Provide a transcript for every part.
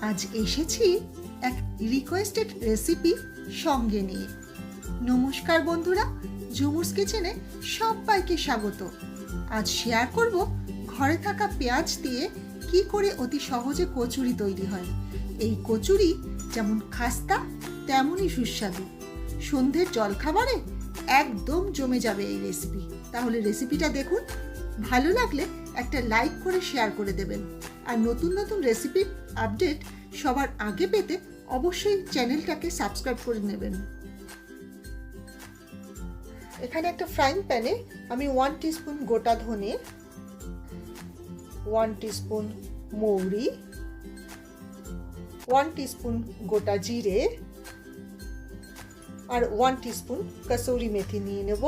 আজ এসেছি এক রিকোয়েস্টেড রেসিপি সঙ্গে নিয়ে। নমস্কার বন্ধুরা, ঝুমুরস কিচেনে সবাইকে স্বাগত। আজ শেয়ার করব ঘরে থাকা পেঁয়াজ দিয়ে কি করে অতি সহজে কচুরি তৈরি হয়। এই কচুরি যেমন খাস্তা তেমনই সুস্বাদু। সন্ধ্যের জলখাবারে একদম জমে যাবে এই রেসিপি। তাহলে রেসিপিটা দেখুন, ভালো লাগলে একটা লাইক করে শেয়ার করে দেবেন। আর নতুন নতুন রেসিপির আপডেট সবার আগে পেতে অবশ্যই চ্যানেলটাকে সাবস্ক্রাইব করে নেবেন। এখানে একটা ফ্রাইং প্যানে আমি 1 টিস্পুন গোটা ধনে, 1 টিস্পুন মৌরি, 1 টিস্পুন গোটা জিরে আর 1 টিস্পুন কসুরি মেথি নিয়ে নেব।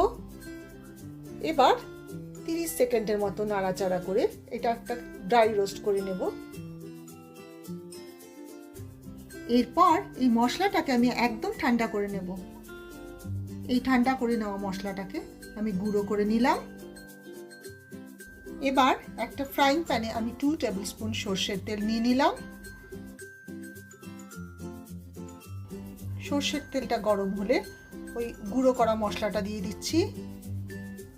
এবার 30 সেকেন্ডের মতো নাড়াচাড়া করে এটা একটা ড্রাই রোস্ট করে নেব। এরপর এই মশলাটাকে আমি একদম ঠান্ডা করে নেব। এই ঠান্ডা করে নেওয়া মশলাটাকে আমি গুঁড়ো করে নিলাম। এবার একটা ফ্রাইং প্যানে আমি 2 টেবিল স্পুন সর্ষের তেল নিয়ে নিলাম। সর্ষের তেলটা গরম হলে ওই গুঁড়ো করা মশলাটা দিয়ে দিচ্ছি।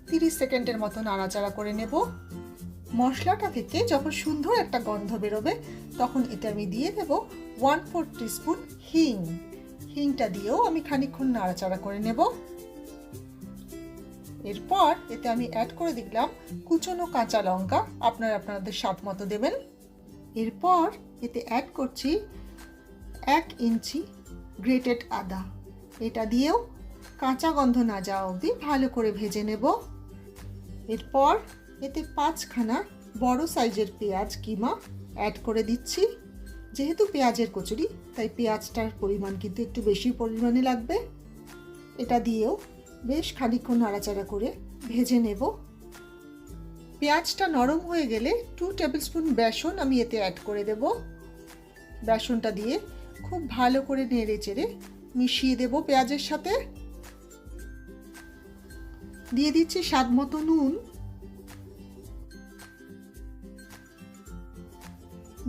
30 সেকেন্ডের মতো নাড়াচাড়া করে নেব। মশলাটা থেকে যখন সুন্দর একটা গন্ধ বেরোবে তখন এতে আমি দিয়ে দেব 1/4 টিস্পুন হিং। হিংটা দিয়েও আমি খানিকক্ষণ নাড়াচাড়া করে নেব। এরপর এতে আমি অ্যাড করে দিলাম কুচনো কাঁচা লঙ্কা, আপনারা আপনাদের স্বাদ মতো দেবেন। এরপর এতে অ্যাড করছি 1 ইঞ্চি গ্রেটেড আদা। এটা দিয়েও কাঁচা গন্ধ না যাওয়া অবধি ভালো করে ভেজে নেব। এরপর এতে 5খানা বড় সাইজের পেঁয়াজ কিমা অ্যাড করে দিচ্ছি। যেহেতু পেঁয়াজের কচুরি তাই পেঁয়াজটার পরিমাণ কিন্তু একটু বেশি পরিমাণে লাগবে। এটা দিয়েও বেশ খানিকক্ষণ নাড়াচাড়া করে ভেজে নেব। পেঁয়াজটা নরম হয়ে গেলে 2 টেবিল স্পুন বেসন আমি এতে অ্যাড করে দেব। বেসনটা দিয়ে খুব ভালো করে নেড়ে চেড়ে মিশিয়ে দেব পেঁয়াজের সাথে। দিয়ে দিচ্ছি স্বাদ মতো নুন,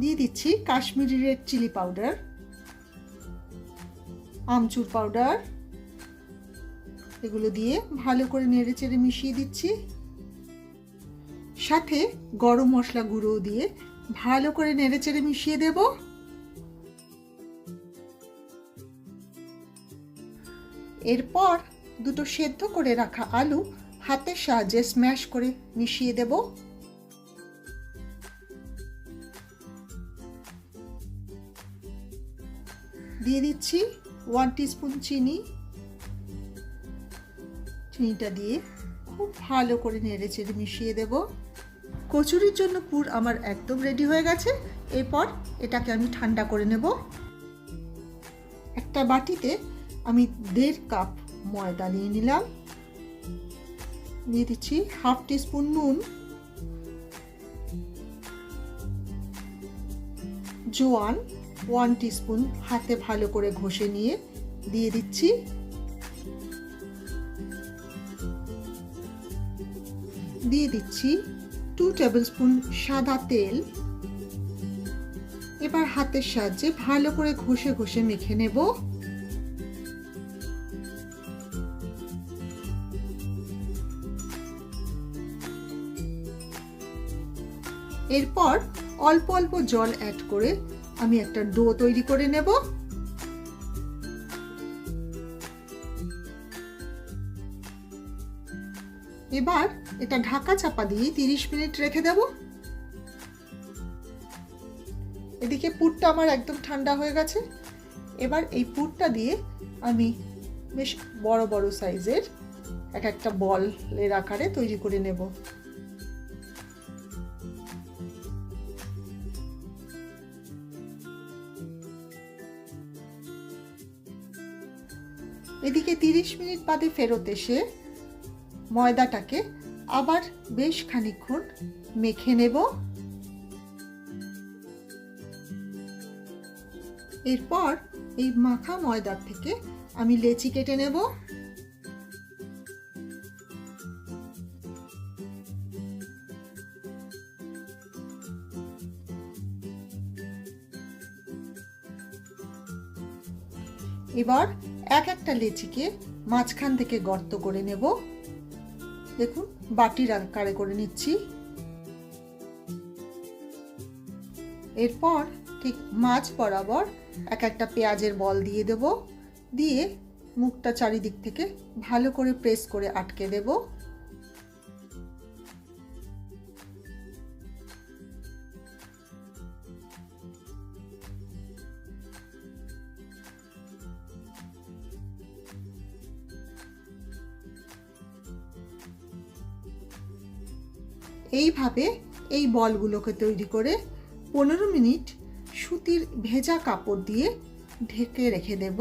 দিয়ে দিচ্ছি কাশ্মীরি রেড চিলি পাউডার, আমচুর পাউডার। এগুলো দিয়ে ভালো করে নেড়ে চেড়ে মিশিয়ে দিচ্ছি। সাথে গরম মশলা গুঁড়ো দিয়ে ভালো করে নেড়ে চেড়ে মিশিয়ে দেব। এরপর দুটো সেদ্ধ করে রাখা আলু হাতের সাহায্যে স্ম্যাশ করে মিশিয়ে দেব। দিয়ে দিচ্ছি 1 টিস্পুন চিনি। চিনিটা দিয়ে খুব ভালো করে নেড়ে চেড়ে মিশিয়ে দেব। কচুরির জন্য পুর আমার একদম রেডি হয়ে গেছে। এরপর এটাকে আমি ঠান্ডা করে নেব। একটা বাটিতে আমি 1.5 কাপ ময়দা নিয়ে নিলাম। দিয়ে দিচ্ছি 1/2 টিস্পুন নুন, জোয়ান 1 টিস্পুন হাতে ভালো করে ঘষে নিয়ে দিয়ে দিচ্ছি। দিয়ে দিচ্ছি 2 টেবিল স্পুন সাদা তেল। এবার হাতের সাহায্যে ভালো করে ঘষে ঘষে মেখে নেব। এরপর অল্প অল্প জল অ্যাড করে আমি একটা ডো তৈরি করে নেব। এবার এটা ঢাকা চাপা দিয়ে 30 মিনিট রেখে দেব। এদিকে পুরটা আমার একদম ঠান্ডা হয়ে গেছে। এবার এই পুরটা দিয়ে আমি বেশ বড় বড় সাইজের একটা বলের আকারে তৈরি করে নেব। এদিকে 30 মিনিট বাদে ফেরত এসে ময়দাটাকে আবার বেশ খানিকক্ষণ মেখে নেব। এরপর এই মাখা ময়দার থেকে আমি লেচি কেটে নেব। এবার এক একটা লেচিকে মাঝখান থেকে গর্ত করে নেব। দেখুন বাটির আকারে করে নিচ্ছি। এরপর ঠিক মাঝ বরাবর এক একটা পেঁয়াজের বল দিয়ে দেব, দিয়ে মুখটা চারিদিক থেকে ভালো করে প্রেস করে আটকে দেব। এইভাবে এই বলগুলোকে তৈরি করে 15 মিনিট সুতির ভেজা কাপড় দিয়ে ঢেকে রেখে দেব।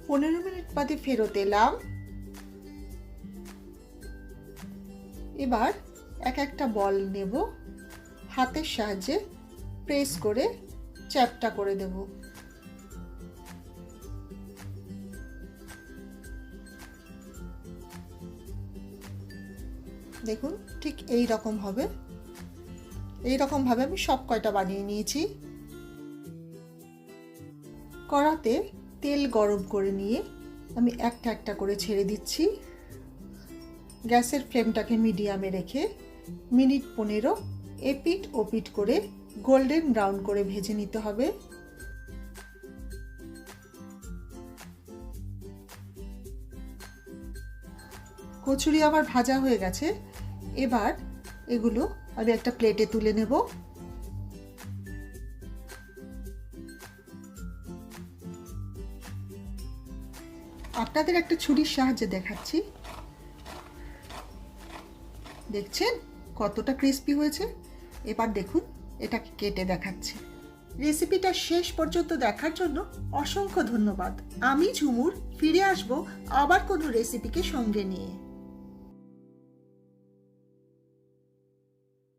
15 মিনিট বাদে ফেরত এলাম। এবার এক একটা বল নেব, হাতের সাহায্যে প্রেস করে চ্যাপ্টা করে দেব। দেখুন ঠিক এই রকম হবে। এই রকম ভাবে আমি সব কয়টা বানিয়ে নিয়েছি। কড়াতে তেল গরম করে নিয়ে আমি একটা একটা করে ছেড়ে দিচ্ছি। গ্যাসের ফ্লেমটাকে মিডিয়ামে রেখে মিনিট 15 এপিট ওপিট করে গোল্ডেন ব্রাউন করে ভেজে নিতে হবে। কচুরি আমার ভাজা হয়ে গেছে। এবার এগুলো আমি একটা প্লেটে তুলে নেব। আপনাদের একটা ছুরির সাহায্যে দেখাচ্ছি। দেখছেন কতটা ক্রিস্পি হয়েছে? এবার দেখুন এটাকে কেটে দেখাচ্ছি। রেসিপিটা শেষ পর্যন্ত দেখার জন্য অসংখ্য ধন্যবাদ। আমি ঝুমুর ফিরে আসবো আবার কোনো রেসিপিকে সঙ্গে নিয়ে।